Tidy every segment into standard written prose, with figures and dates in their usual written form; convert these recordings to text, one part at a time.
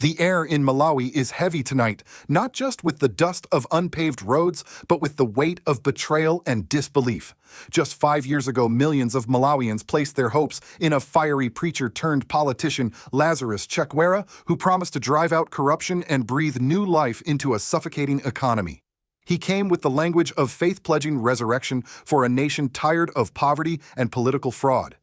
The air in Malawi is heavy tonight, not just with the dust of unpaved roads, but with the weight of betrayal and disbelief. Just 5 years ago, millions of Malawians placed their hopes in a fiery preacher-turned-politician, Lazarus Chakwera, who promised to drive out corruption and breathe new life into a suffocating economy. He came with the language of faith-pledging resurrection for a nation tired of poverty and political fraud.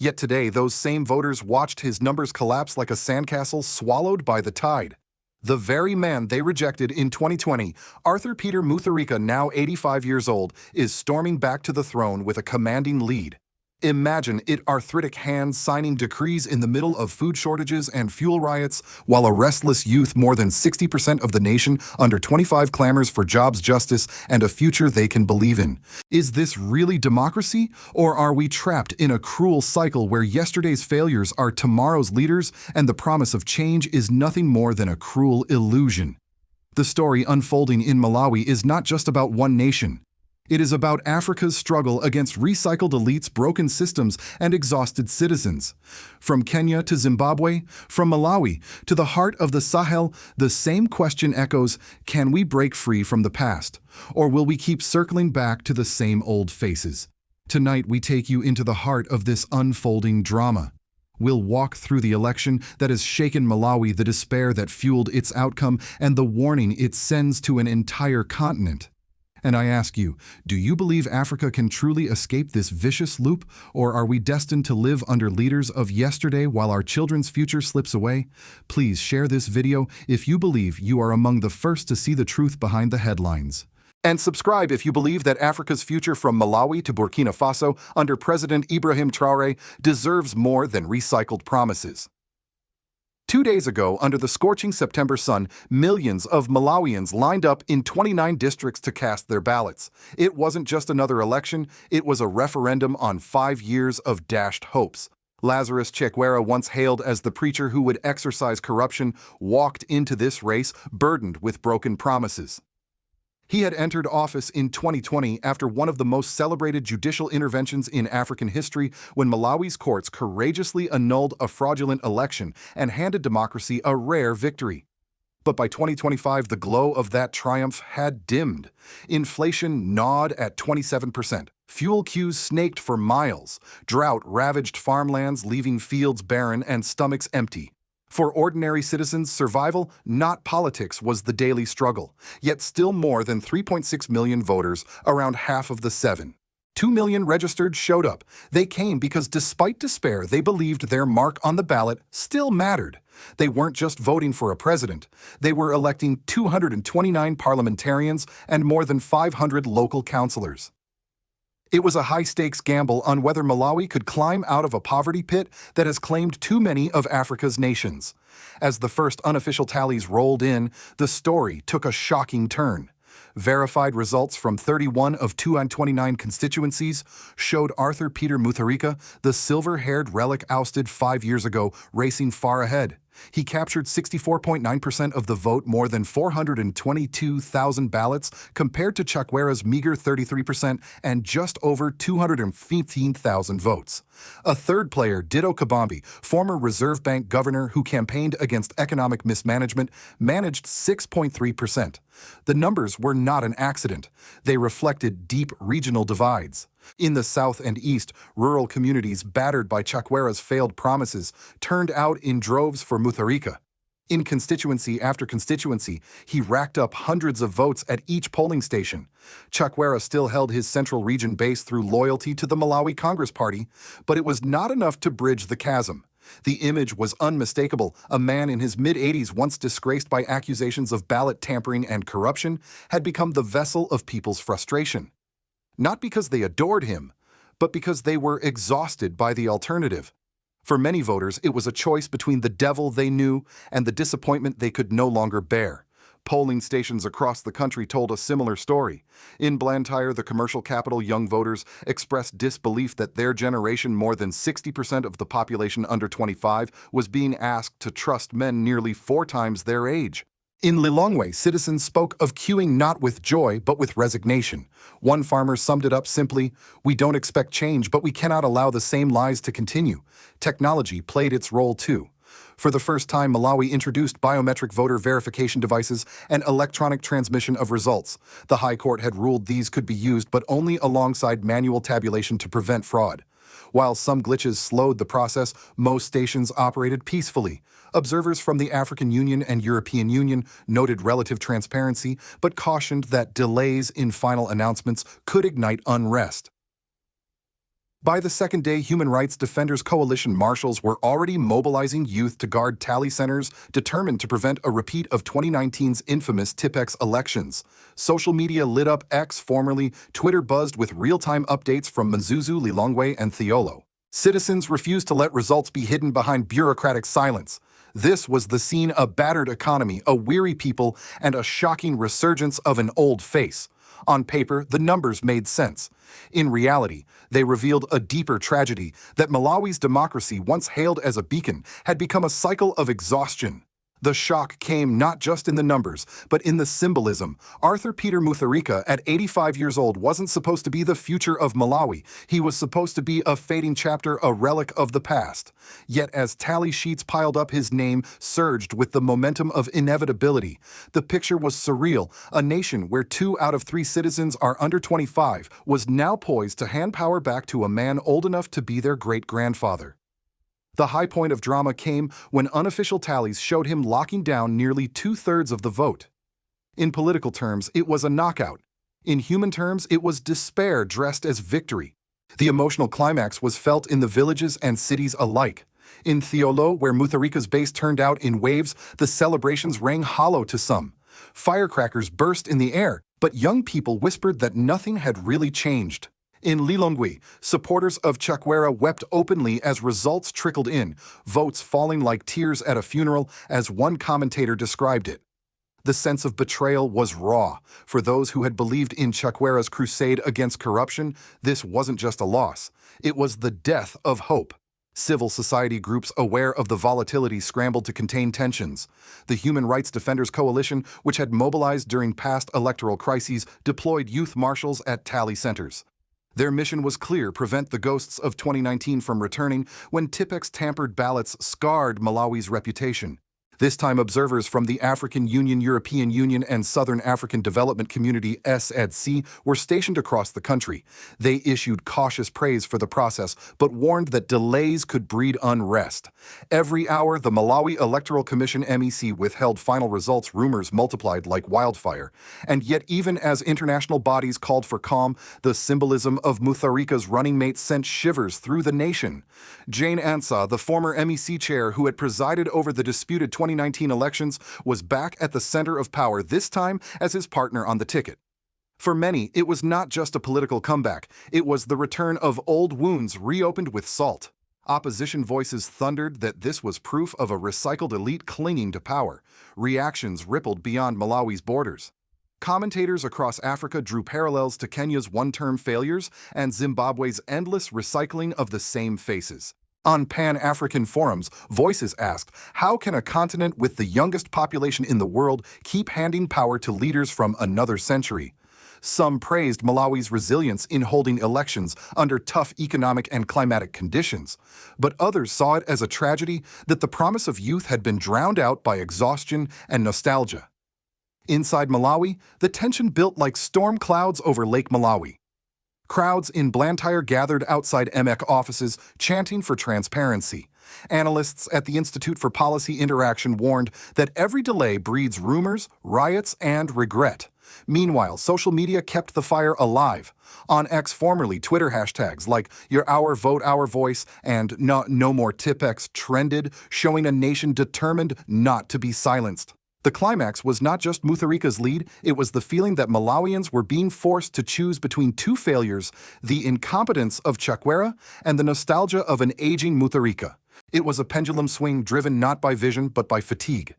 Yet today, those same voters watched his numbers collapse like a sandcastle swallowed by the tide. The very man they rejected in 2020, Arthur Peter Mutharika, now 85 years old, is storming back to the throne with a commanding lead. Imagine it, arthritic hands signing decrees in the middle of food shortages and fuel riots, while a restless youth, more than 60% of the nation under 25, clamors for jobs, justice, and a future they can believe in. Is this really democracy, or are we trapped in a cruel cycle where yesterday's failures are tomorrow's leaders and the promise of change is nothing more than a cruel illusion? The story unfolding in Malawi is not just about one nation. It is about Africa's struggle against recycled elites, broken systems, and exhausted citizens. From Kenya to Zimbabwe, from Malawi to the heart of the Sahel, the same question echoes: can we break free from the past? Or will we keep circling back to the same old faces? Tonight we take you into the heart of this unfolding drama. We'll walk through the election that has shaken Malawi, the despair that fueled its outcome, and the warning it sends to an entire continent. And I ask you, do you believe Africa can truly escape this vicious loop, or are we destined to live under leaders of yesterday while our children's future slips away? Please share this video if you believe you are among the first to see the truth behind the headlines. And subscribe if you believe that Africa's future, from Malawi to Burkina Faso under President Ibrahim Traore, deserves more than recycled promises. 2 days ago, under the scorching September sun, millions of Malawians lined up in 29 districts to cast their ballots. It wasn't just another election, it was a referendum on 5 years of dashed hopes. Lazarus Chakwera, once hailed as the preacher who would exorcise corruption, walked into this race burdened with broken promises. He had entered office in 2020 after one of the most celebrated judicial interventions in African history, when Malawi's courts courageously annulled a fraudulent election and handed democracy a rare victory. But by 2025, the glow of that triumph had dimmed. Inflation gnawed at 27%. Fuel queues snaked for miles. Drought ravaged farmlands, leaving fields barren and stomachs empty. For ordinary citizens, survival, not politics, was the daily struggle. Yet still more than 3.6 million voters, around half of the 7.2 million registered, showed up. They came because, despite despair, they believed their mark on the ballot still mattered. They weren't just voting for a president. They were electing 229 parliamentarians and more than 500 local councillors. It was a high-stakes gamble on whether Malawi could climb out of a poverty pit that has claimed too many of Africa's nations. As the first unofficial tallies rolled in, the story took a shocking turn. Verified results from 31 of 229 constituencies showed Arthur Peter Mutharika, the silver-haired relic ousted 5 years ago, racing far ahead. He captured 64.9% of the vote, more than 422,000 ballots, compared to Chakwera's meager 33% and just over 215,000 votes. A third player, Ditto Kabambi, former Reserve Bank governor who campaigned against economic mismanagement, managed 6.3%. The numbers were not an accident. They reflected deep regional divides. In the south and east, rural communities battered by Chakwera's failed promises turned out in droves for Mutharika. In constituency after constituency, he racked up hundreds of votes at each polling station. Chakwera still held his central region base through loyalty to the Malawi Congress Party, but it was not enough to bridge the chasm. The image was unmistakable. A man in his mid-80s, once disgraced by accusations of ballot tampering and corruption, had become the vessel of people's frustration. Not because they adored him, but because they were exhausted by the alternative. For many voters, it was a choice between the devil they knew and the disappointment they could no longer bear. Polling stations across the country told a similar story. In Blantyre, the commercial capital, young voters expressed disbelief that their generation, more than 60% of the population under 25, was being asked to trust men nearly 4 times their age. In Lilongwe, citizens spoke of queuing not with joy, but with resignation. One farmer summed it up simply: "We don't expect change, but we cannot allow the same lies to continue." Technology played its role too. For the first time, Malawi introduced biometric voter verification devices and electronic transmission of results. The High Court had ruled these could be used, but only alongside manual tabulation to prevent fraud. While some glitches slowed the process, most stations operated peacefully. Observers from the African Union and European Union noted relative transparency, but cautioned that delays in final announcements could ignite unrest. By the second day, Human Rights Defenders Coalition marshals were already mobilizing youth to guard tally centers, determined to prevent a repeat of 2019's infamous Tipex elections. Social media lit up. X, formerly Twitter, buzzed with real-time updates from Mzuzu, Lilongwe, and Theolo. Citizens refused to let results be hidden behind bureaucratic silence. This was the scene: a battered economy, a weary people, and a shocking resurgence of an old face. On paper, the numbers made sense. In reality, they revealed a deeper tragedy: that Malawi's democracy, once hailed as a beacon, had become a cycle of exhaustion. The shock came not just in the numbers, but in the symbolism. Arthur Peter Mutharika, at 85 years old, wasn't supposed to be the future of Malawi. He was supposed to be a fading chapter, a relic of the past. Yet as tally sheets piled up, his name surged with the momentum of inevitability. The picture was surreal. A nation where 2 out of 3 citizens are under 25 was now poised to hand power back to a man old enough to be their great-grandfather. The high point of drama came when unofficial tallies showed him locking down nearly 2/3 of the vote. In political terms, it was a knockout. In human terms, it was despair dressed as victory. The emotional climax was felt in the villages and cities alike. In Theolo, where Mutharika's base turned out in waves, the celebrations rang hollow to some. Firecrackers burst in the air, but young people whispered that nothing had really changed. In Lilongwe, supporters of Chakwera wept openly as results trickled in, votes falling like tears at a funeral, as one commentator described it. The sense of betrayal was raw. For those who had believed in Chakwera's crusade against corruption, this wasn't just a loss. It was the death of hope. Civil society groups aware of the volatility scrambled to contain tensions. The Human Rights Defenders Coalition, which had mobilized during past electoral crises, deployed youth marshals at tally centers. Their mission was clear: prevent the ghosts of 2019 from returning when Tipex tampered ballots scarred Malawi's reputation. This time, observers from the African Union, European Union, and Southern African Development Community (SADC) were stationed across the country. They issued cautious praise for the process, but warned that delays could breed unrest. Every hour, the Malawi Electoral Commission (MEC) withheld final results. Rumors multiplied like wildfire. And yet, even as international bodies called for calm, the symbolism of Mutharika's running mate sent shivers through the nation. Jane Ansah, the former MEC chair who had presided over the disputed 2019 elections, was back at the center of power, this time as his partner on the ticket. For many, it was not just a political comeback. It was the return of old wounds reopened with salt. Opposition voices thundered that this was proof of a recycled elite clinging to power. Reactions rippled beyond Malawi's borders. Commentators across Africa drew parallels to Kenya's one-term failures and Zimbabwe's endless recycling of the same faces. On Pan-African forums, voices asked, how can a continent with the youngest population in the world keep handing power to leaders from another century? Some praised Malawi's resilience in holding elections under tough economic and climatic conditions, but others saw it as a tragedy that the promise of youth had been drowned out by exhaustion and nostalgia. Inside Malawi, the tension built like storm clouds over Lake Malawi. Crowds in Blantyre gathered outside MEC offices, chanting for transparency. Analysts at the Institute for Policy Interaction warned that every delay breeds rumors, riots, and regret. Meanwhile, social media kept the fire alive. On X, formerly Twitter, hashtags like "Your Our Vote Our Voice" and "No More Tipex" trended, showing a nation determined not to be silenced. The climax was not just Mutharika's lead, it was the feeling that Malawians were being forced to choose between two failures: the incompetence of Chakwera and the nostalgia of an aging Mutharika. It was a pendulum swing driven not by vision but by fatigue.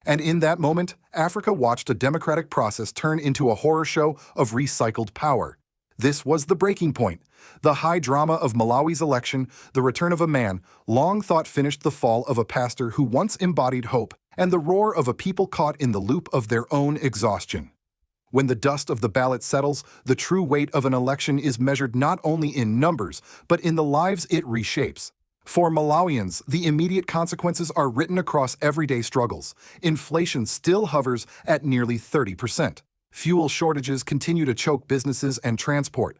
And in that moment, Africa watched a democratic process turn into a horror show of recycled power. This was the breaking point. The high drama of Malawi's election, the return of a man long thought finished the fall of a pastor who once embodied hope, and the roar of a people caught in the loop of their own exhaustion. When the dust of the ballot settles, the true weight of an election is measured not only in numbers, but in the lives it reshapes. For Malawians, the immediate consequences are written across everyday struggles. Inflation still hovers at nearly 30%. Fuel shortages continue to choke businesses and transport.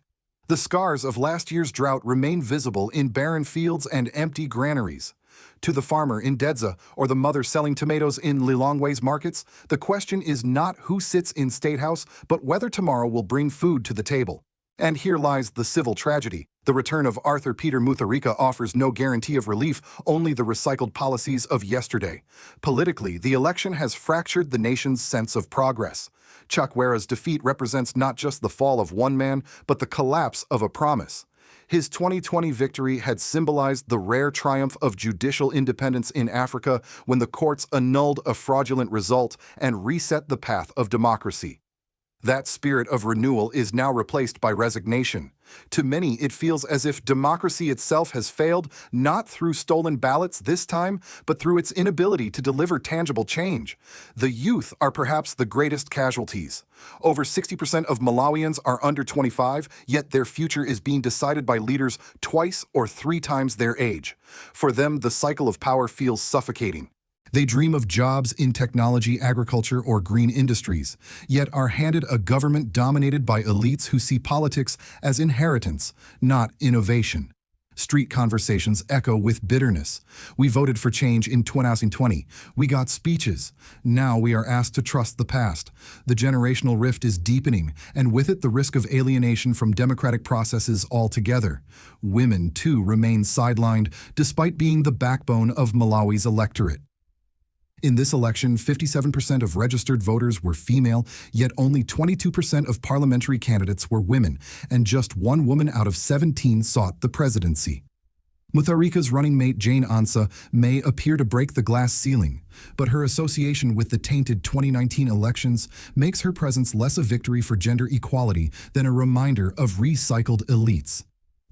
The scars of last year's drought remain visible in barren fields and empty granaries. To the farmer in Dedza or the mother selling tomatoes in Lilongwe's markets, the question is not who sits in State House, but whether tomorrow will bring food to the table. And here lies the civil tragedy. The return of Arthur Peter Mutharika offers no guarantee of relief, only the recycled policies of yesterday. Politically, the election has fractured the nation's sense of progress. Chakwera's defeat represents not just the fall of one man, but the collapse of a promise. His 2020 victory had symbolized the rare triumph of judicial independence in Africa when the courts annulled a fraudulent result and reset the path of democracy. That spirit of renewal is now replaced by resignation. To many, it feels as if democracy itself has failed, not through stolen ballots this time, but through its inability to deliver tangible change. The youth are perhaps the greatest casualties. Over 60% of Malawians are under 25, yet their future is being decided by leaders twice or three times their age. For them, the cycle of power feels suffocating. They dream of jobs in technology, agriculture, or green industries, yet are handed a government dominated by elites who see politics as inheritance, not innovation. Street conversations echo with bitterness. We voted for change in 2020. We got speeches. Now we are asked to trust the past. The generational rift is deepening, and with it the risk of alienation from democratic processes altogether. Women, too, remain sidelined, despite being the backbone of Malawi's electorate. In this election, 57% of registered voters were female, yet only 22% of parliamentary candidates were women, and just one woman out of 17 sought the presidency. Mutharika's running mate Jane Ansa may appear to break the glass ceiling, but her association with the tainted 2019 elections makes her presence less a victory for gender equality than a reminder of recycled elites.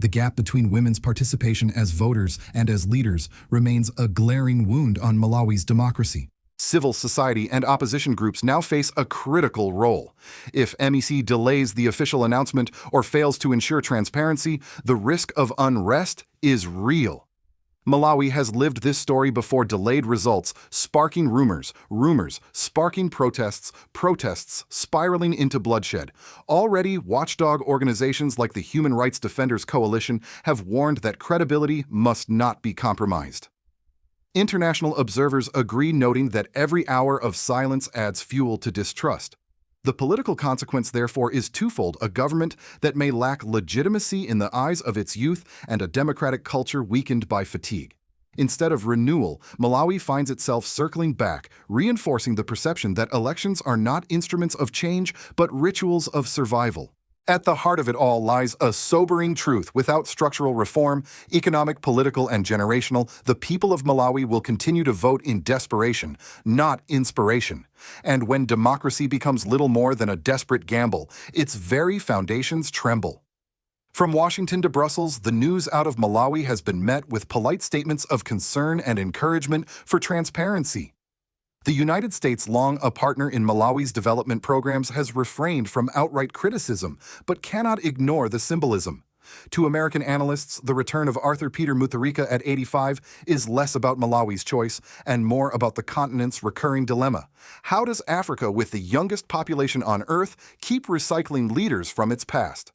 The gap between women's participation as voters and as leaders remains a glaring wound on Malawi's democracy. Civil society and opposition groups now face a critical role. If MEC delays the official announcement or fails to ensure transparency, the risk of unrest is real. Malawi has lived this story before: delayed results, sparking rumors, sparking protests, spiraling into bloodshed. Already, watchdog organizations like the Human Rights Defenders Coalition have warned that credibility must not be compromised. International observers agree, noting that every hour of silence adds fuel to distrust. The political consequence, therefore, is twofold: a government that may lack legitimacy in the eyes of its youth, and a democratic culture weakened by fatigue. Instead of renewal, Malawi finds itself circling back, reinforcing the perception that elections are not instruments of change, but rituals of survival. At the heart of it all lies a sobering truth: without structural reform, economic, political, and generational, the people of Malawi will continue to vote in desperation, not inspiration. And when democracy becomes little more than a desperate gamble, its very foundations tremble. From Washington to Brussels, the news out of Malawi has been met with polite statements of concern and encouragement for transparency. The United States, long a partner in Malawi's development programs, has refrained from outright criticism, but cannot ignore the symbolism. To American analysts, the return of Arthur Peter Mutharika at 85 is less about Malawi's choice and more about the continent's recurring dilemma. How does Africa, with the youngest population on Earth, keep recycling leaders from its past?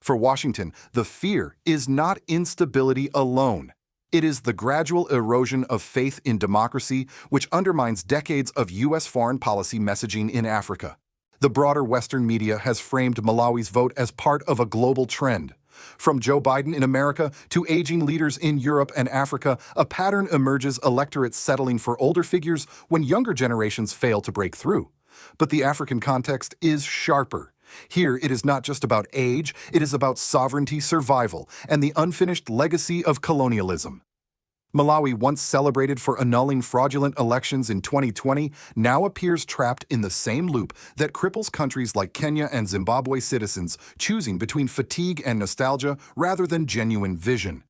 For Washington, the fear is not instability alone. It is the gradual erosion of faith in democracy, which undermines decades of U.S. foreign policy messaging in Africa. The broader Western media has framed Malawi's vote as part of a global trend. From Joe Biden in America to aging leaders in Europe and Africa, a pattern emerges: electorates settling for older figures when younger generations fail to break through. But the African context is sharper. Here, it is not just about age, it is about sovereignty, survival, and the unfinished legacy of colonialism. Malawi, once celebrated for annulling fraudulent elections in 2020, now appears trapped in the same loop that cripples countries like Kenya and Zimbabwe citizens, choosing between fatigue and nostalgia rather than genuine vision.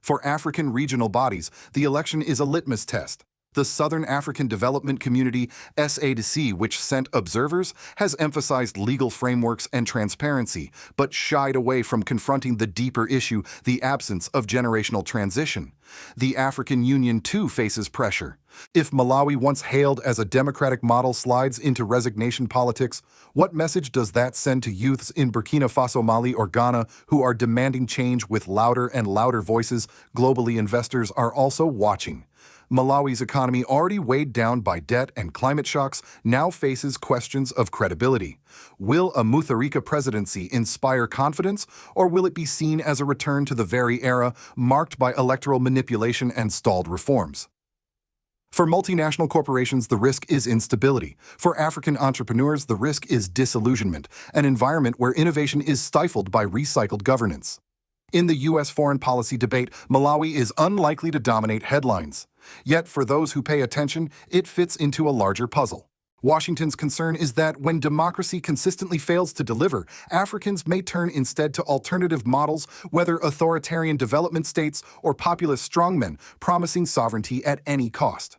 For African regional bodies, the election is a litmus test. The Southern African Development Community, SADC, which sent observers, has emphasized legal frameworks and transparency, but shied away from confronting the deeper issue, the absence of generational transition. The African Union, too, faces pressure. If Malawi, once hailed as a democratic model, slides into resignation politics, what message does that send to youths in Burkina Faso, Mali, or Ghana who are demanding change with louder and louder voices? Globally, investors are also watching. Malawi's economy, already weighed down by debt and climate shocks, now faces questions of credibility. Will a Mutharika presidency inspire confidence, or will it be seen as a return to the very era marked by electoral manipulation and stalled reforms? For multinational corporations, the risk is instability. For African entrepreneurs, the risk is disillusionment, an environment where innovation is stifled by recycled governance. In the U.S. foreign policy debate, Malawi is unlikely to dominate headlines. Yet, for those who pay attention, it fits into a larger puzzle. Washington's concern is that when democracy consistently fails to deliver, Africans may turn instead to alternative models, whether authoritarian development states or populist strongmen promising sovereignty at any cost.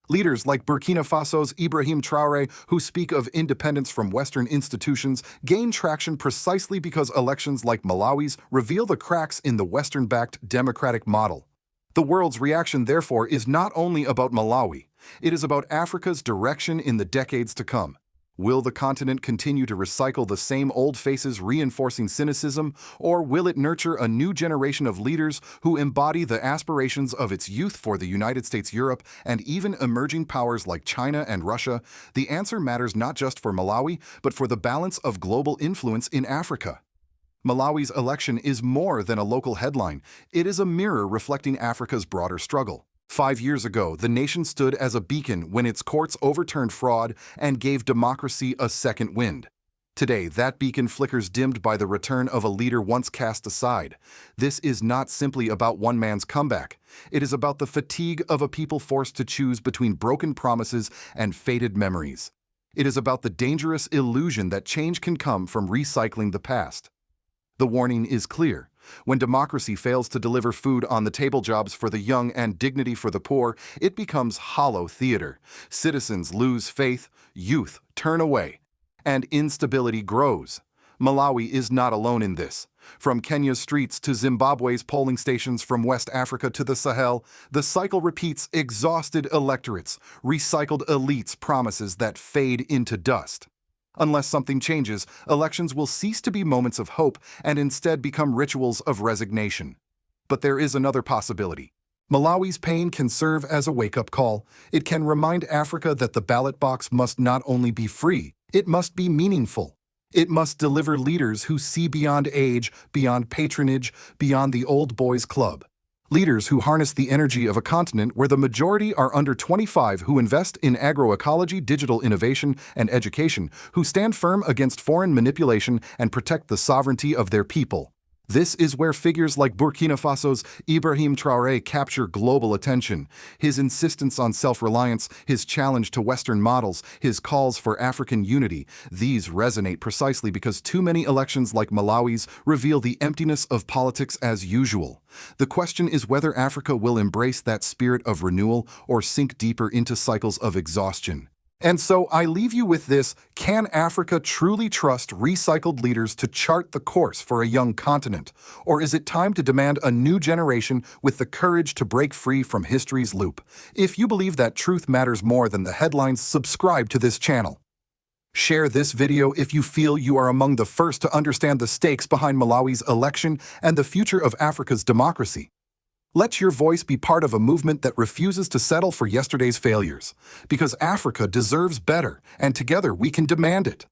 Leaders like Burkina Faso's Ibrahim Traore, who speak of independence from Western institutions, gain traction precisely because elections like Malawi's reveal the cracks in the Western-backed democratic model. The world's reaction, therefore, is not only about Malawi. It is about Africa's direction in the decades to come. Will the continent continue to recycle the same old faces, reinforcing cynicism, or will it nurture a new generation of leaders who embody the aspirations of its youth for the United States, Europe, and even emerging powers like China and Russia? The answer matters not just for Malawi, but for the balance of global influence in Africa. Malawi's election is more than a local headline. It is a mirror reflecting Africa's broader struggle. 5 years ago, the nation stood as a beacon when its courts overturned fraud and gave democracy a second wind. Today, that beacon flickers, dimmed by the return of a leader once cast aside. This is not simply about one man's comeback. It is about the fatigue of a people forced to choose between broken promises and faded memories. It is about the dangerous illusion that change can come from recycling the past. The warning is clear. When democracy fails to deliver food on the table, jobs for the young, and dignity for the poor, it becomes hollow theater. Citizens lose faith, youth turn away, and instability grows. Malawi is not alone in this. From Kenya's streets to Zimbabwe's polling stations, from West Africa to the Sahel, the cycle repeats: exhausted electorates, recycled elites, promises that fade into dust. Unless something changes, elections will cease to be moments of hope and instead become rituals of resignation. But there is another possibility. Malawi's pain can serve as a wake-up call. It can remind Africa that the ballot box must not only be free, it must be meaningful. It must deliver leaders who see beyond age, beyond patronage, beyond the old boys club. Leaders who harness the energy of a continent where the majority are under 25, who invest in agroecology, digital innovation, and education, who stand firm against foreign manipulation and protect the sovereignty of their people. This is where figures like Burkina Faso's Ibrahim Traore capture global attention. His insistence on self-reliance, his challenge to Western models, his calls for African unity, these resonate precisely because too many elections like Malawi's reveal the emptiness of politics as usual. The question is whether Africa will embrace that spirit of renewal or sink deeper into cycles of exhaustion. And so I leave you with this: can Africa truly trust recycled leaders to chart the course for a young continent? Or is it time to demand a new generation with the courage to break free from history's loop? If you believe that truth matters more than the headlines, subscribe to this channel. Share this video if you feel you are among the first to understand the stakes behind Malawi's election and the future of Africa's democracy. Let your voice be part of a movement that refuses to settle for yesterday's failures, because Africa deserves better, and together we can demand it.